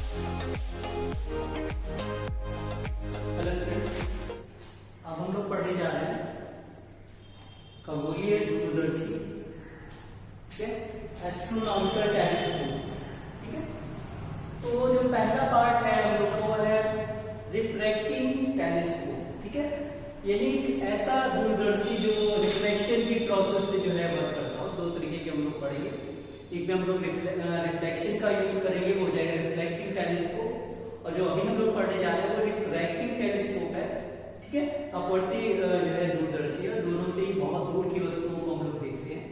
Hello students, अब हम लोग पढ़ने जा रहे हैं खगोलीय दूरदर्शी, ठीक है, एस्ट्रोनॉमिकल टेलीस्कोप। ठीक है, तो जो पहला पार्ट है हम लोग को है रिफ्रैक्टिंग टेलीस्कोप। ठीक है, यानी ऐसा दूरदर्शी जो रिफ्लेक्शन की प्रोसेस से जो है वर्क करता हो। दो तरीके के हम लोग पढ़ेंगे, एक में हम लोग रिफ्लेक्शन का यूज करेंगे, वो हो जाएगा रिफ्लेक्टिंग टेलीस्कोप, और जो अभी हम लोग पढ़ने जा रहे हैं वो रिफ्रैक्टिंग टेलीस्कोप है। ठीक है, अपवर्ती जो है दूरदर्शी है, दोनों से ही बहुत दूर की वस्तुओं को हम लोग देखते हैं।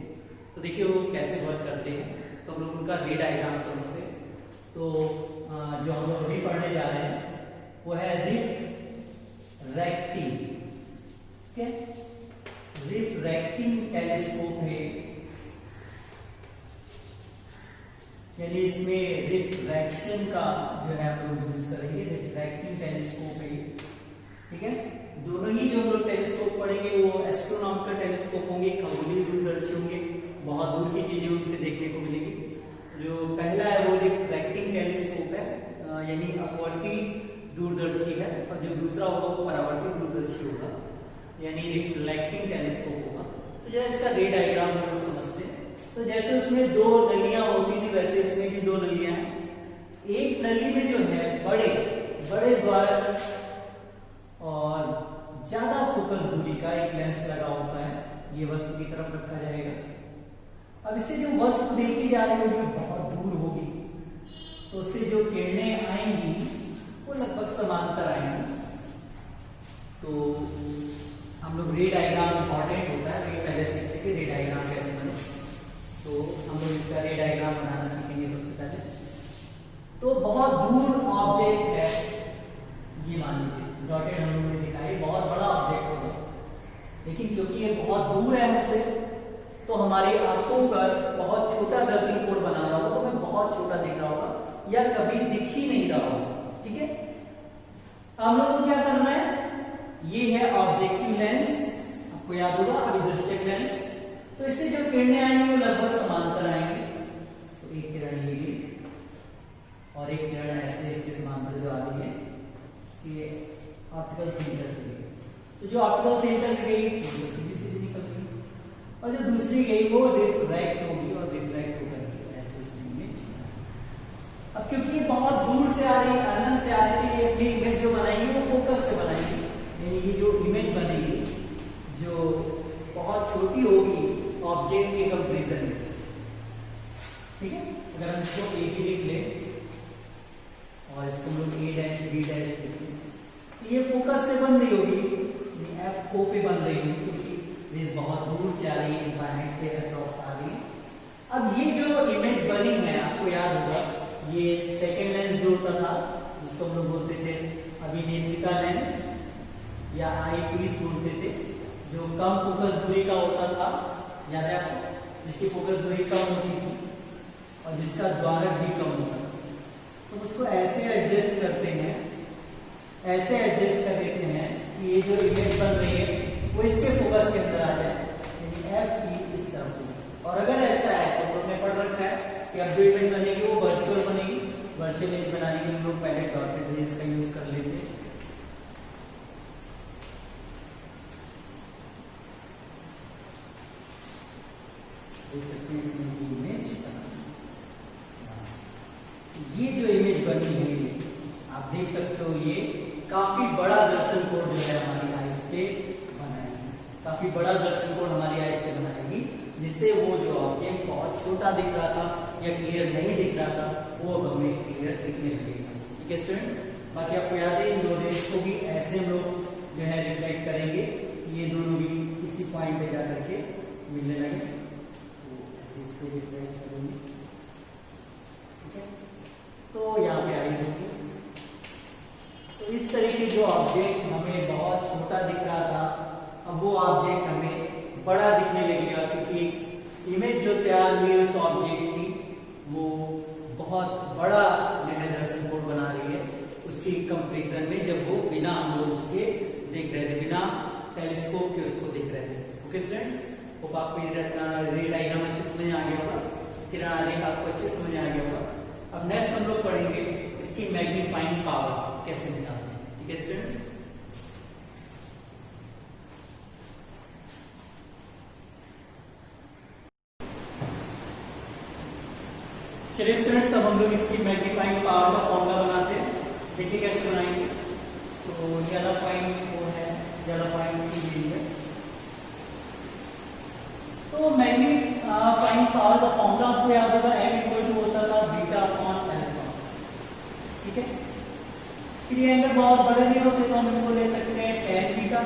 तो देखिए वो कैसे वर्क करते हैं, तो हम लोग उनका रे डायग्राम समझते हैं। तो जो हम लोग अभी पढ़ने जा रहे हैं वो है रिफ्रैक्टिंग। ठीक है, रिफ्रैक्टिंग टेलीस्कोप है, यानी इसमें रिफ्रैक्शन का जो है हम लोग यूज करेंगे। रिफ्रैक्टिंग टेलीस्कोप है, ठीक है। दोनों ही जो हम लोग टेलीस्कोप पढ़ेंगे वो एस्ट्रोनॉमिकल टेलीस्कोप होंगे, खगोलीय दूरदर्शी होंगे, बहुत दूर की चीजें उनसे देखने को मिलेगी। जो पहला है वो रिफ्रैक्टिंग टेलीस्कोप है, यानी अपवर्ती दूरदर्शी है, और जो दूसरा होगा वो परावर्ती दूरदर्शी होगा, यानी रिफ्लेक्टिंग टेलीस्कोप होगा। तो जरा इसका रे डायग्राम हम लोग समझते हैं। तो जैसे उसमें दो नलियां होती थी, वैसे इसमें भी दो नलियां हैं। एक नली में जो है बड़े बड़े द्वार और ज्यादा फोकस दूरी का एक लेंस लगा होता है, ये वस्तु की तरफ रखा जाएगा। अब इससे जो वस्तु देखी जा रही होगी बहुत दूर होगी, तो उससे जो किरणें आएंगी वो लगभग समांतर आएंगी। तो हम लोग रे डायग्राम इंपॉर्टेंट होता है, रे पहले सीखते थे रे डायग्राम कैसे बने, तो हम लोग इसका रे डायग्राम बनाना सीखेंगे सबसे पहले। तो बहुत दूर ऑब्जेक्ट है, ये मान लीजिए डॉटेड हम लोगों ने दिखा, ये बहुत बड़ा ऑब्जेक्ट होगा, लेकिन क्योंकि ये बहुत दूर है हमसे, तो हमारी आंखों पर बहुत छोटा दर्शन कोण बना रहा होगा, तो हमें बहुत छोटा दिख रहा होगा या कभी दिख ही नहीं रहा होगा। ठीक है, हम लोग को क्या करना है, ये है ऑब्जेक्टिव लेंस, आपको याद होगा अभिदृश्यक लेंस। तो इससे जो किरणें आएंगी वो लगभग समांतर आएंगी। तो एक किरण ये भी और एक किरण ऐसे इसके समांतर जो आ रही है इसके ऑप्टिकल सेंटर से गई। तो जो ऑप्टिकल सेंटर से गई वो सीधी सीधी निकल गई, और जो दूसरी गई वो रिफ्रैक्ट होगी और रिफ्रैक्ट होकर के ऐसे उसमें इमेज। अब क्योंकि ये बहुत दूर से आ रही है, अनंत से आ रही है, ये अपनी इमेज जो बनाएंगे वो फोकस से बनाएंगे, यानी ये जो इमेज बनेगी जो बहुत छोटी होगी ऑब्जेक्ट के कंपैरिजन में। ठीक है, अगर हम इसको ए भी लिख लें और इसको हम लोग ए डैश बी डैश लिखें, तो ये फोकस से बन रही होगी, एफ ओ पे बन रही होगी, क्योंकि रेज बहुत दूर से आ रही है, इनफाइनाइट से अक्रॉस आ रही है। अब ये जो इमेज बनी है, आपको याद होगा ये सेकेंड लेंस जो होता था, जिसको हम लोग बोलते थे अभिनेत्रिका लेंस या आई पीस बोलते थे, जो कम फोकस दूरी का होता था, याद है आपको, जिसकी फोकस दूरी कम होती थी और जिसका द्वारक भी कम होता था। तो उसको ऐसे एडजस्ट करते हैं, ऐसे एडजस्ट कर देते हैं कि ये जो इमेज बन रही है वो इसके फोकस के अंदर आ जाए, यानी एफ ई इस तरफ हो। और अगर ऐसा है तो हमने पढ़ रखा है कि अब जो इमेज बनेगी वो वर्चुअल बनेगी। वर्चुअल इमेज बनाने के लिए हम लोग पहले डॉटेड रेज का यूज कर लेते हैं। इमेज ये जो इमेज बनी है आप देख सकते हो, ये काफी बड़ा दर्शन कोण जो है हमारी आईज पे बनाएगी, काफी बड़ा दर्शन कोण हमारी आईज से बनाएगी, जिससे वो जो ऑब्जेक्ट बहुत छोटा दिख रहा था या क्लियर नहीं दिख रहा था वो अब हमें क्लियर दिखने लगेगा। ठीक है स्टूडेंट, बाकी आपको याद है इन दो रेज को भी ऐसे हम लोग जो है रिफ्लेक्ट करेंगे, ये दोनों भी किसी पॉइंट पे जाकर के मिलने लगे, इसको रिफ्लेक्ट करेंगे। ठीक है, तो यहाँ पे आई होगी। तो इस तरीके जो ऑब्जेक्ट हमें बहुत छोटा दिख रहा था, अब वो ऑब्जेक्ट हमें बड़ा दिखने लगेगा, क्योंकि इमेज जो तैयार हुई उस ऑब्जेक्ट की वो बहुत बड़ा जो है दर्शन कोण बना रही है उसकी कंपैरिजन में, जब वो बिना हम लोग उसके देख रहे थे, बिना टेलीस्कोप के उसको देख रहे थे। ओके स्टूडेंट्स, होप आपको रे डायग्राम अच्छे समझ आ गया होगा, किरण आरेख आपको अच्छे समझ आ गया होगा। अब नेक्स्ट हम लोग पढ़ेंगे इसकी मैग्नीफाइंग पावर कैसे निकालते हैं। ठीक है स्टूडेंट्स, चलिए स्टूडेंट्स, अब हम लोग इसकी मैग्नीफाइंग पावर का फॉर्मूला बनाते हैं। देखिए कैसे बनाएंगे। तो ये वाला पॉइंट वो है, ये वाला पॉइंट ये है। तो मैग्नीफाइंग पावर का फॉर्मूला आपको याद होगा, m इक्वल टू होता था बीटा अपॉन अल्फा। ठीक है, फिर ये एंगल बहुत बड़े नहीं होते तो हम इनको ले सकते हैं tan beta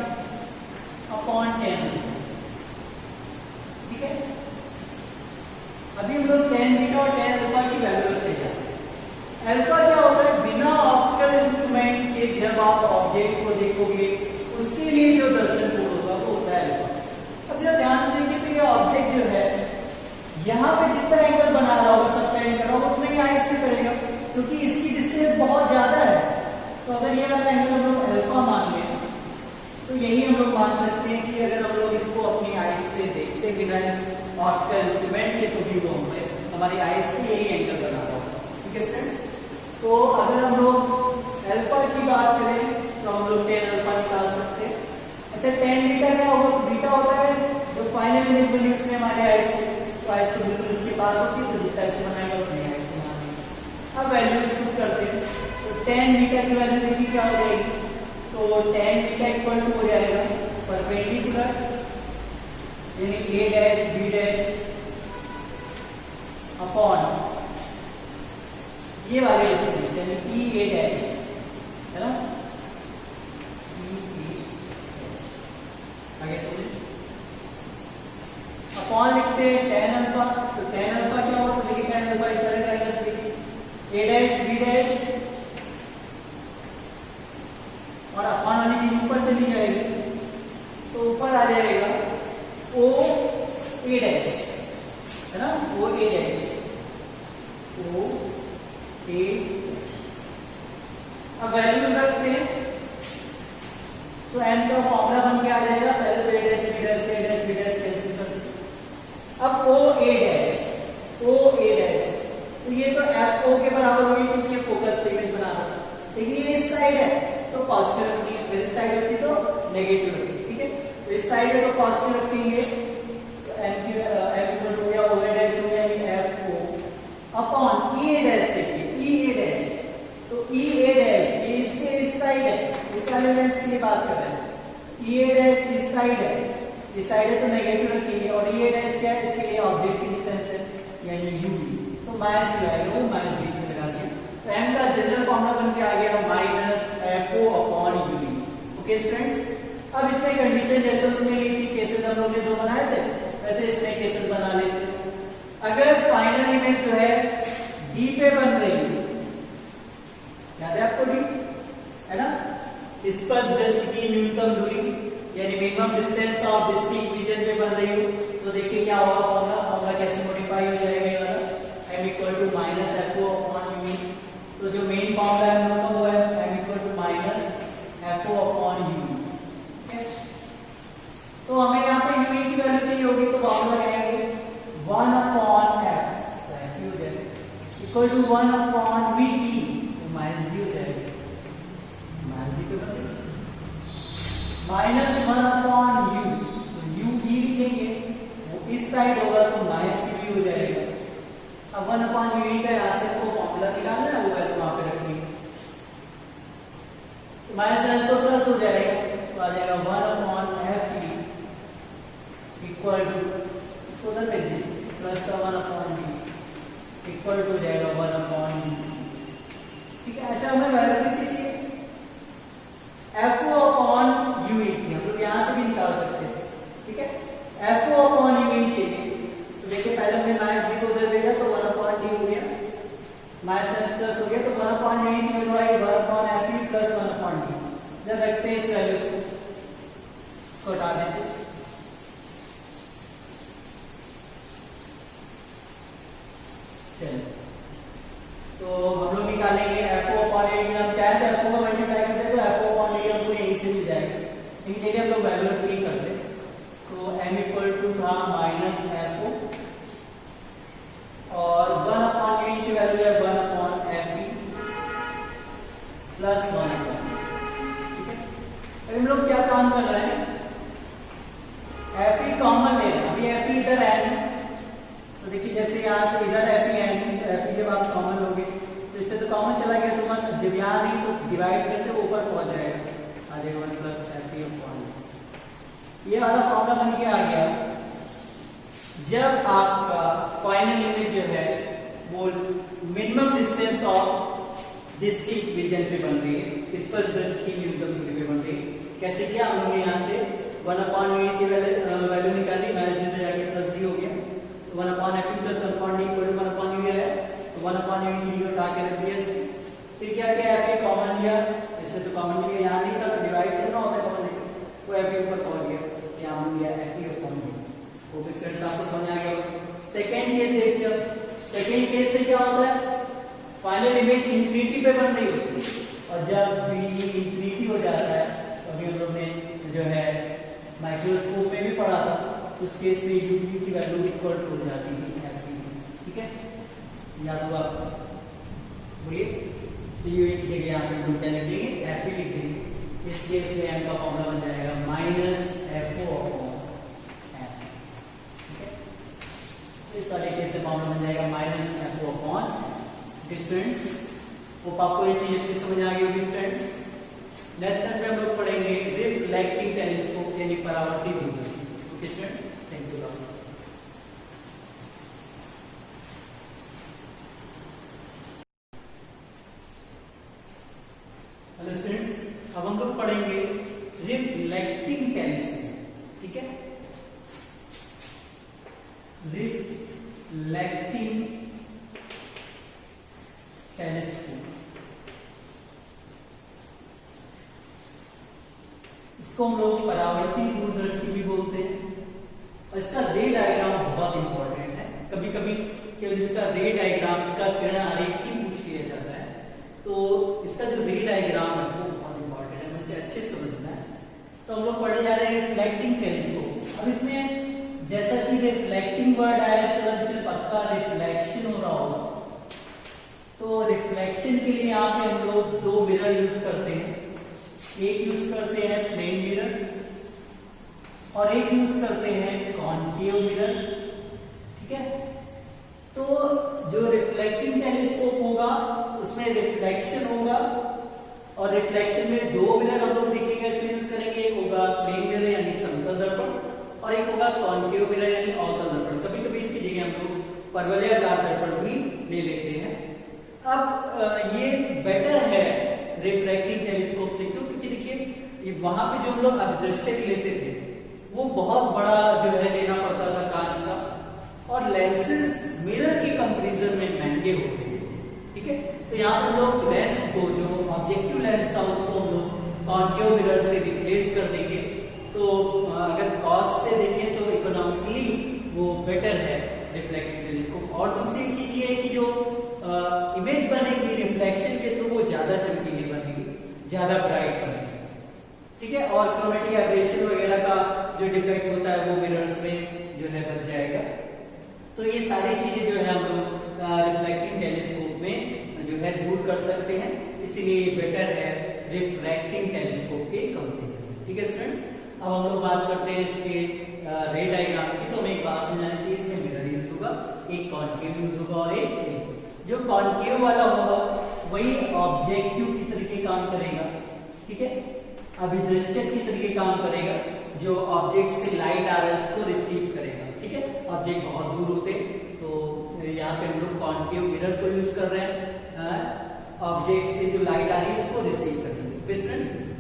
upon tan alpha. ठीक है, अभी हम लोग tan बीटा और tan अल्फा की वैल्यू रखते हैं। अल्फा क्या होता है, बिना ऑप्टिकल इंस्ट्रूमेंट के जब आप ऑब्जेक्ट को देखोगे उसके लिए जो दर्शन कोण होगा वो होता है अल्फा। अब जरा ध्यान से देखिए, तो ये ऑब्जेक्ट जो है यहाँ पे जितना एंगल बना रहा होगा, सबका एंगल होगा, उतना ही आइस पे करेगा, क्योंकि इसकी डिस्टेंस बहुत ज्यादा है। तो अगर ये वाला एंगल हम लोग अल्फा मान लें तो यही हम लोग मान सकते हैं कि अगर हम लोग इसको अपनी आइस से देखते बिना ऑप्टिकल इंस्ट्रूमेंट के तो भी वो हमारी आइस की यही एंगल बना रहा होगा। ठीक है स्टूडेंट्स, तो अगर हम लोग अल्फा की बात करें तो हम लोग tan अल्फा निकाल सकते हैं। अच्छा, tan बीटा क्या होगा, बीटा होता है जो फाइनल इमेज बनी उसमें हमारे आइस की, तो आइस तो बिल्कुल इसके पास होती है, तो जितना ऐसे बनाएगा उतनी आइस को मानेगा। अब वैल्यूज पुट करते हैं, तो tan बीटा की वैल्यू देखिए क्या हो जाएगी। तो tan बीटा इक्वल टू हो जाएगा परपेंडिकुलर यानी a dash b dash upon ये वाले डिस्टेंस यानी e a डैश, है ना, e a डैश। आगे चलिए, अपॉन लिखते हैं tan अल्फा। तो tan अल्फा क्या होगा, तो देखिए tan अल्फा इस तरह ट्रायंगल से देखिए a डैश b डैश और अपॉन वाली चीज ऊपर चली जाएगी तो ऊपर आ जाएगा o a डैश, है ना, o a dash, o a। अब वैल्यू रखते हैं तो n का फॉर्मूला बन के आ जाएगा, पहले तो a dash b dash a dash b dash cancel कर दो। अब o a dash, o a dash, तो ये तो f o के बराबर होगी क्योंकि ये फोकस पे इमेज बना रहा था, लेकिन ये इस साइड है तो पॉजिटिव रखनी है, फिर इस साइड होती तो नेगेटिव रखनी। ठीक है, तो इस साइड है तो पॉजिटिव रखेंगे, तो m की m इक्वल टू या o a डैश हो गया f o upon e a dash. देखिए e a डैश, तो e a डैश ये इसके इस साइड है, इस वाले लेंस की बात कर रहे हैं, e a डैश इस साइड है, इस साइड है तो नेगेटिव रखेंगे, और e a डैश क्या है, इसके लिए ऑब्जेक्ट की डिस्टेंस है यानी u, तो माइनस u आएगा, वो माइनस बीच में लगा दिया। तो m का जनरल फॉर्मूला बन के आ गया minus fo upon u। Okay students, अब इसमें कंडीशन जैसे उसमें ली थी, केसेस हम लोग ने दो बनाए थे वैसे इसमें केसेस बना लेते हैं। अगर फाइनल इमेज जो है डी पे बन रही है, याद है आपको डी, है ना, स्पर्श दृष्टि की न्यूनतम दूरी यानी minimum distance of distinct region पे बन रही हो, तो देखिए क्या होगा फॉर्मूला, फॉर्मूला कैसे मॉडिफाई हो जाएगा, ये वाला m equal to minus fo upon u। तो जो मेन फॉर्मूला है हम लोग का वो है m equal to minus fo upon u। तो हमें यहाँ पे u की वैल्यू चाहिए होगी, तो फॉर्मूला लगाएंगे 1 अपॉन f, तो f हो जाएगा इक्वल टू 1 अपॉन v, तो माइनस v हो जाएगा, माइनस v तो माइनस 1 अपॉन u, तो u v लिखेंगे, वो इस साइड होगा तो माइनस v हो जाएगा। अब 1 अपॉन u का यहाँ से आपको फॉर्मूला निकालना है, वो वैल्यू वहां पे रखनी है, तो माइनस तो प्लस हो जाएगा, तो आ जाएगा 1 अपॉन f इक्वल टू, इसको उधर भेज दीजिए, प्लस का 1 अपॉन डी इक्वल टू हो जाएगा 1 अपॉन डी। ठीक है, अच्छा हमें वैल्यू किसकी चाहिए, fo अपॉन u की, हम लोग यहाँ से भी निकाल सकते हैं। ठीक है, fo अपॉन u चाहिए, तो देखिए पहले हमने माइनस डी को उधर भेजा तो 1 अपॉन डी हो गया, माइनस प्लस हो गया, तो 1 अपॉन u की वैल्यू आई 1 upon f plus 1 upon D. जब रखते हैं इस वैल्यू को, इसको हटा देते हैं, चलिए तो हम लोग निकालेंगे fo अपॉन a, हम चाहे तो fo को मल्टीप्लाई करते तो fo अपॉन a हमको यहीं से मिल जाएगा, लेकिन चलिए हम लोग वैल्यू फ्री करते, तो m इक्वल टू था माइनस fo और 1 अपॉन u की वैल्यू है 1 अपॉन f, कॉमन चला गया तो मत जब यहाँ नहीं तो डिवाइड करते ऊपर पहुंच जाएगा आ जाएगा 1 प्लस एफ अपॉन ये वाला फॉर्मूला बन के आ गया। जब आपका फाइनल इमेज जो है वो minimum distance of discrete region पे बन रही है, इस पर दृष्टि न्यूनतम दूरी पे बन रही है। कैसे किया हम लोग यहाँ से 1/v की वैल्यू निकाली, माइनस जाके प्लस डी हो गया, तो 1/f plus 1/d equal to 1/v है, तो 1/v की डी उठा के रख दिया। फिर क्या किया, f कॉमन लिया, इससे तो कॉमन लिया, यहाँ नहीं था तो डिवाइड करना होता है कॉमन लेके, तो f ऊपर पहुंच गया, यहाँ हम लिया f अपॉन d। वो भी स्टूडेंट्स आपको समझ आ गया। सेकंड केस देखिए, सेकंड केस में क्या होता है, फाइनल इमेज इंफिनिटी पे बन रही होती है, और जब v इंफिनिटी हो जाता है तो अभी हम लोग ने जो है माइक्रोस्कोप में भी पढ़ा था, उस केस में u की वैल्यू इक्वल टू हो जाती है f। ठीक है, या तो आप बोलिए तो u लिख देंगे, यहाँ पे हम लोग क्या लिख देंगे, f लिख देंगे। इस केस में m का फॉर्मूला बन जाएगा माइनस fo अपॉन f। ठीक है, इस वाले केस में फॉर्मूला बन जाएगा माइनस fo अपॉन डिस्टेंस। वो आपको ये चीज अच्छी समझ आ गई होगी स्टूडेंट्स। नेक्स्ट टाइम हम लोग पढ़ेंगे रिफ्लेक्टिंग टेलीस्कोप यानी परावर्ती दूरदर्शी। Okay students, thank you. Hello students, अब हम लोग पढ़ेंगे रिफ्लेक्टिंग टेलीस्कोप। ठीक है, रिफ्लेक्टिंग टेलीस्कोप, इसको हम लोग परावर्ती दूरदर्शी भी बोलते हैं, और इसका रे डायग्राम बहुत इंपॉर्टेंट है। कभी कभी केवल इसका रे डायग्राम, इसका किरण आरेख ही पूछ लिया जाता है, तो इसका जो रे डायग्राम है वो बहुत इंपॉर्टेंट है, मुझे अच्छे से समझना है। तो हम लोग पढ़े जा रहे हैं रिफ्लेक्टिंग टेलीस्कोप। अब इसमें जैसा कि रिफ्लेक्टिंग वर्ड आया, इसके बाद इसमें पक्का रिफ्लेक्शन हो रहा होगा, तो रिफ्लेक्शन के लिए यहाँ पे हम लोग दो मिरर यूज करते हैं। एक यूज करते हैं प्लेन मिरर और एक यूज करते हैं कॉन्केव मिरर। ठीक है, तो जो रिफ्लेक्टिंग टेलीस्कोप होगा उसमें रिफ्लेक्शन होगा, और रिफ्लेक्शन में दो मिरर हम लोग देखेंगे, इसमें यूज करेंगे। एक होगा प्लेन मिरर यानी समतल दर्पण, और एक होगा कॉन्केव मिरर यानी अवतल दर्पण। कभी कभी इसकी जगह हम लोग परवलयाकार दर्पण भी ले लेते हैं। अब ये बेटर है रिफ्रैक्टिंग टेलीस्कोप से, क्योंकि देखिए वहां पे जो हम लोग अभिदृश्यक लेते थे वो बहुत बड़ा जो है लेना पड़ता था कांच का, और लेंसेज मिरर के कंपैरिजन में महंगे होते हैं। ठीक है, तो यहाँ पर लोग लेंस को, जो ऑब्जेक्टिव लेंस था उसको हम लोग कॉन्केव मिरर से रिप्लेस कर देंगे। तो अगर कॉस्ट से देखें तो इकोनॉमिकली वो बेटर है रिफ्लेक्टिव टेलीस्कोप। और दूसरी चीज ये है कि जो इमेज बनेगी रिफ्लेक्शन के थ्रू वो ज्यादा चमकीली बनेगी, ज्यादा ब्राइट बनेगी। ठीक है, और क्रोमेटिक एब्रेशन वगैरह का जो डिफेक्ट होता है वो मिरर्स में जो है बच जाएगा। तो ये सारी चीजें जो है हम लोग रिफ्लेक्टिंग टेलीस्कोप में जो है दूर कर सकते हैं, इसीलिए ये बेटर है रिफ्लेक्टिंग टेलीस्कोप के कंपैरिजन। ठीक है स्टूडेंट्स, अब हम लोग बात करते हैं इसके रे डायग्राम की। तो हमें एक बात समझानी चाहिए, इसमें मिरर यूज होगा, एक कॉन्केव यूज होगा और एक जो कॉन्केव वाला होगा वही ऑब्जेक्टिव की तरीके काम करेगा। ठीक है, अभिदृश्यक की तरीके काम करेगा, जो ऑब्जेक्ट से लाइट आ रहा है उसको रिसीव करेगा। ठीक है, ऑब्जेक्ट बहुत दूर होते तो यहाँ पे हम लोग कॉन्केव मिरर को यूज कर रहे हैं, ऑब्जेक्ट से जो लाइट आ रही है उसको रिसीव करेंगे।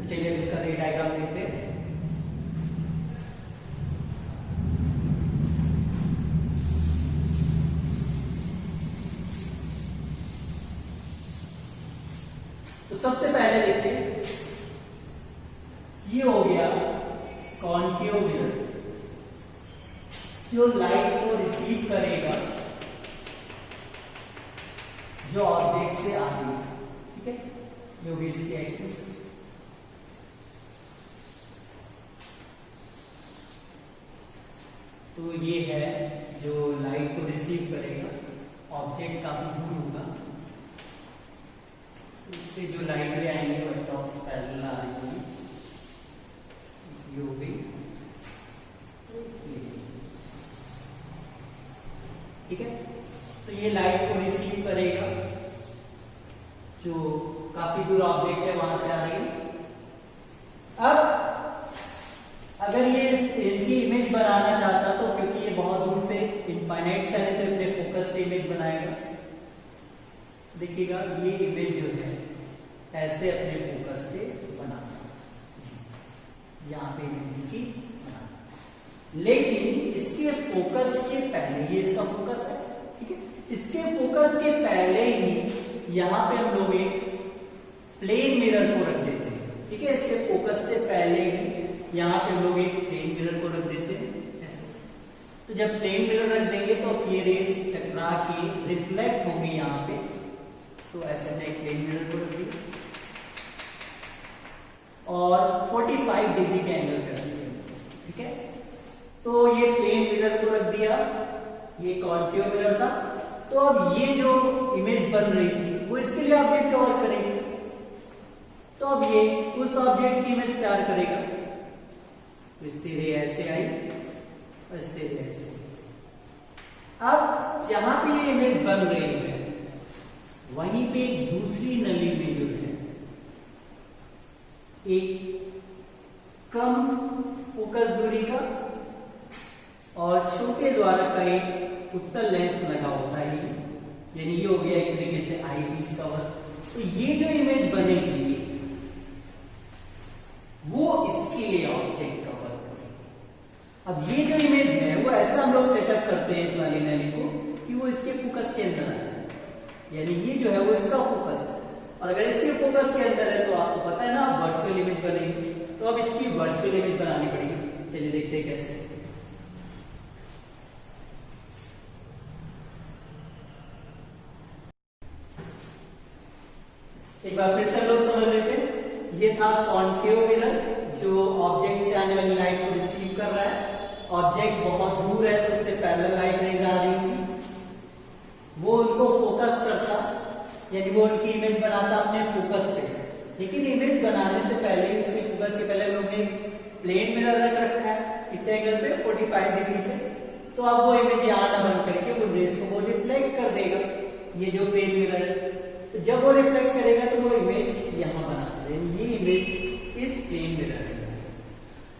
चलिए अब इसका रे डायग्राम देखते हैं। तो सबसे पहले देखिए, ये हो गया कॉन्केव मिरर, जो लाइट को रिसीव करेगा जो ऑब्जेक्ट से आ रही है। ठीक है, ये होगी इसकी एक्सिस। तो ये है जो लाइट को रिसीव करेगा, ऑब्जेक्ट काफी दूर होगा, इससे जो लाइट भी आएंगे वो टॉप्स पैरेलल आ रही होगी, ये हो गई। ठीक है, तो ये लाइट को रिसीव करेगा जो काफी दूर ऑब्जेक्ट है वहां से आ रही है। अब अगर ये इनकी इमेज बनाना चाहता तो, क्योंकि ये बहुत दूर से इनफाइनाइट सेल है तो अपने फोकस पे इमेज बनाएगा। देखिएगा ये इमेज जो है ऐसे अपने फोकस पे बनाना, यहाँ पे इमेज इसकी बनाना। लेकिन इसके फोकस के पहले, ये इसका फोकस है, ठीक है, इसके फोकस के पहले ही यहाँ पे हम लोग एक प्लेन मिरर को रख देते हैं, ठीक है। इसके फोकस से पहले ही यहाँ पे हम लोग एक प्लेन मिरर को रख देते हैं ऐसे। तो जब प्लेन मिरर रख देंगे तो ये रेस टकरा के रिफ्लेक्ट होगी यहाँ पे। तो ऐसे में एक प्लेन मिरर को रख दिया और 45 डिग्री के एंगल कर दिया, ठीक है। तो ये प्लेन मिरर को रख दिया, ये कॉन्केव मिरर था। तो अब ये जो इमेज बन रही थी वो इसके लिए ऑब्जेक्ट कवर करेगी। तो अब ये उस ऑब्जेक्ट की इमेज तैयार करेगा। इससे रे ऐसे आई और इससे रे ऐसे। अब जहां पे ये इमेज बन रही है वहीं पे एक दूसरी नली में जो है एक कम फोकस दूरी का और छोटे द्वारा का एक उत्तल लेंस लगा होता है, यानी ये हो गया एक तरीके से आई पीस कवर। तो ये जो इमेज बनेगी वो इसके लिए ऑब्जेक्ट कवर करेगा। अब ये जो इमेज है वो ऐसा हम लोग सेटअप करते हैं इस वाली नली को कि वो इसके फोकस के अंदर आ जाए, यानी ये जो है वो इसका फोकस है। और अगर इसके फोकस के अंदर है तो आपको पता है ना वर्चुअल इमेज बनेगी। तो अब इसकी वर्चुअल इमेज बनानी पड़ेगी। चलिए देखते हैं कैसे। एक बार फिर से हम लोग समझ लेते हैं। ये था कॉन्केव मिरर जो ऑब्जेक्ट से आने वाली लाइट को रिसीव कर रहा है। ऑब्जेक्ट बहुत दूर है तो उससे पैरेलल लाइट नहीं जा रही होगी, वो उनको फोकस करता, यानी वो उनकी इमेज बनाता अपने फोकस पे। लेकिन इमेज बनाने से पहले, उसके फोकस के पहले लोग ने प्लेन मिरर रख रखा है कितने एंगल पे, 45 डिग्री पे। तो अब वो इमेज यहाँ ना बन करके वो रेस को वो रिफ्लेक्ट कर देगा, ये जो प्लेन मिरर है। तो जब वो रिफ्लेक्ट करेगा तो वो इमेज यहाँ बना देगा, ये इमेज इस प्लेन मिरर में।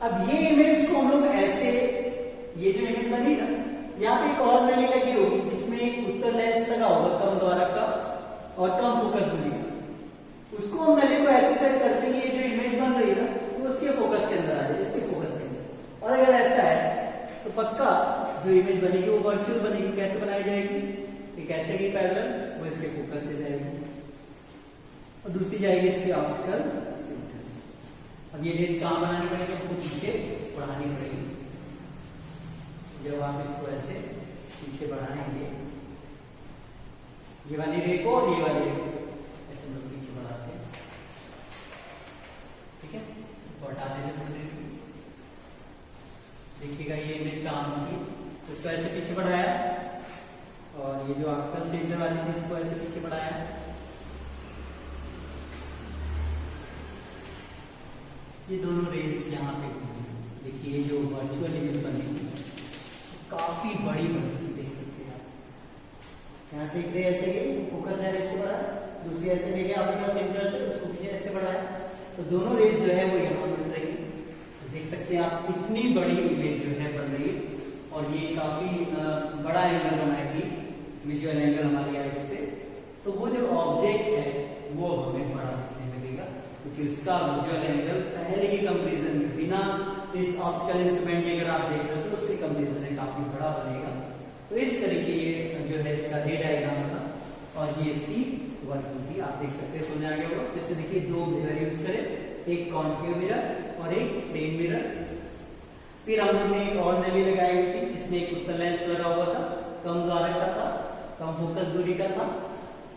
अब ये इमेज को हम लोग ऐसे, ये जो इमेज बनी ना, यहाँ पे एक और नली लगी होगी जिसमें एक उत्तल लेंस लगा होगा कम द्वारा का और कम फोकस दूरी का। उसको हम नली को ऐसे सेट करते हैं, ये जो इमेज बन रही है ना वो उसके फोकस के अंदर आ जाए, इसके फोकस के अंदर। और अगर ऐसा है तो पक्का जो इमेज बनेगी वो वर्चुअल बनेगी। कैसे बनाई जाएगी, एक ऐसे की पैरेलल, वो इसके फोकस से जाएगी और दूसरी जाएगी इसके ऑप्टिकल। अब ये रेस कहां बनानी पड़ेगी, आपको पीछे बढ़ानी पड़ेगी। जब आप इसको ऐसे पीछे बढ़ाएंगे, ये वाली रे को और ये वाली रे को ऐसे हम लोग पीछे बढ़ाते हैं, ठीक है। बढ़ाते हैं थोड़ी देर, देखिएगा ये इमेज कहां होगी, उसको ऐसे पीछे बढ़ाया और ये जो ऑप्टिकल सेंटर वाली थी इसको ऐसे पीछे बढ़ाया। ये दोनों रेस यहाँ पे देखिए, ये जो वर्चुअल इमेज बनेगी काफी बड़ी बनेगी, देख सकते हैं आप। यहाँ से एक रे ऐसे गई, फोकस है इसको बढ़ाया, दूसरी ऐसे ले गया ऑप्टिकल सेंटर से, उसको पीछे ऐसे बढ़ाया। तो दोनों रेस जो है वो यहाँ मिल रही है, देख सकते हैं आप। इतनी बड़ी इमेज जो है बन रही है और ये काफी बड़ा एंगल बनाएगी, विजुअल एंगल हमारी आइज पे। तो वो जो ऑब्जेक्ट है वो हमें बड़ा दिखने लगेगा, क्योंकि उसका विजुअल एंगल पहले के कंपेरिजन में, बिना इस ऑप्टिकल इंस्ट्रूमेंट के अगर आप देख रहे हो तो उससे कंपेरिजन में काफी बड़ा बनेगा। तो इस तरीके ये जो है इसका रे डायग्राम था और ये इसकी वर्किंग थी। आप देख सकते हैं, समझ आ गया होगा। इसमें देखिए दो मिरर यूज करें, एक कॉन्केव मिरर और एक प्लेन मिरर। फिर हम लोग ने एक और नली लगाई हुई थी जिसमें एक उत्तल लेंस लगा हुआ था, कम द्वारक का था, कम फोकस दूरी का था।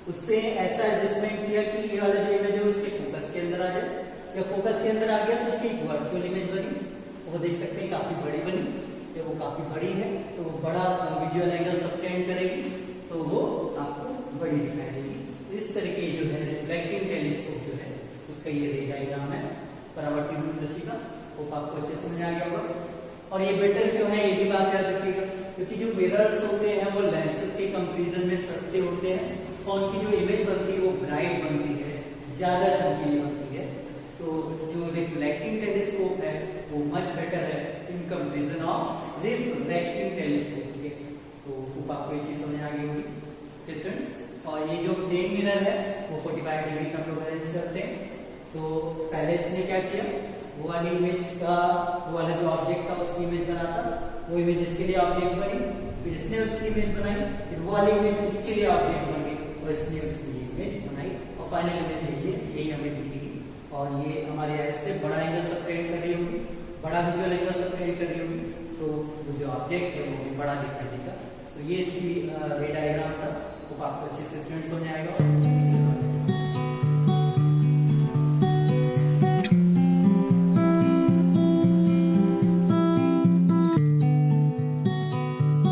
उससे ऐसा एडजस्टमेंट किया कि ये वाला जो इमेज है उसके फोकस के अंदर आ जाए, या फोकस के अंदर आ गया तो उसकी एक वर्चुअल इमेज बनी, वो देख सकते हैं काफी बड़ी बनी। जब वो काफी बड़ी है तो वो बड़ा विजुअल एंगल सबटेंड करेगी, तो वो आपको बड़ी दिखाई देगी। इस तरीके जो है रिफ्लेक्टिंग टेलीस्कोप जो है उसका ये रे डायग्राम है परावर्ती दूरदर्शी का। वो आपको अच्छे समझ आ गया होगा। और ये बेटर क्यों है ये भी बात याद रखिएगा, क्योंकि जो मिरर्स होते हैं वो लेंसेज के कंपेरिजन में सस्ते होते हैं और उनकी जो इमेज बनती है वो ब्राइट बनती है। ज्यादा चमकीली होती है। तो जो रिफ्लेक्टिंग टेलीस्कोप है वो मच बेटर है in comparison of refracting telescope. तो आपको ये चीज समझ आ गई होगी स्टूडेंट्स। और ये जो प्लेन मिरर है वो 45 डिग्री का हम लोग अरेंज करते हैं। तो पहले इसने क्या किया, वो वाली इमेज का, वो वाला जो ऑब्जेक्ट था उसकी इमेज बनाता, वो इमेज इसके लिए ऑब्जेक्ट बनी, फिर इसने उसकी इमेज बनाई, फिर वो वाली इमेज इसके लिए ऑब्जेक्ट बन गई और इसने उसकी इमेज बनाई और फाइनल इमेज यही हमें दिखेगी। और ये हमारे ऐसे बड़ा एंगल सेपरेट कर रही होगी, बड़ा विजुअल एंगल सेपरेट कर रही होगी, तो वो जो ऑब्जेक्ट है वो भी बड़ा दिखाई देगा। तो ये इसकी रे डायग्राम था, तो आपको अच्छे से स्टूडेंट समझ आएगा।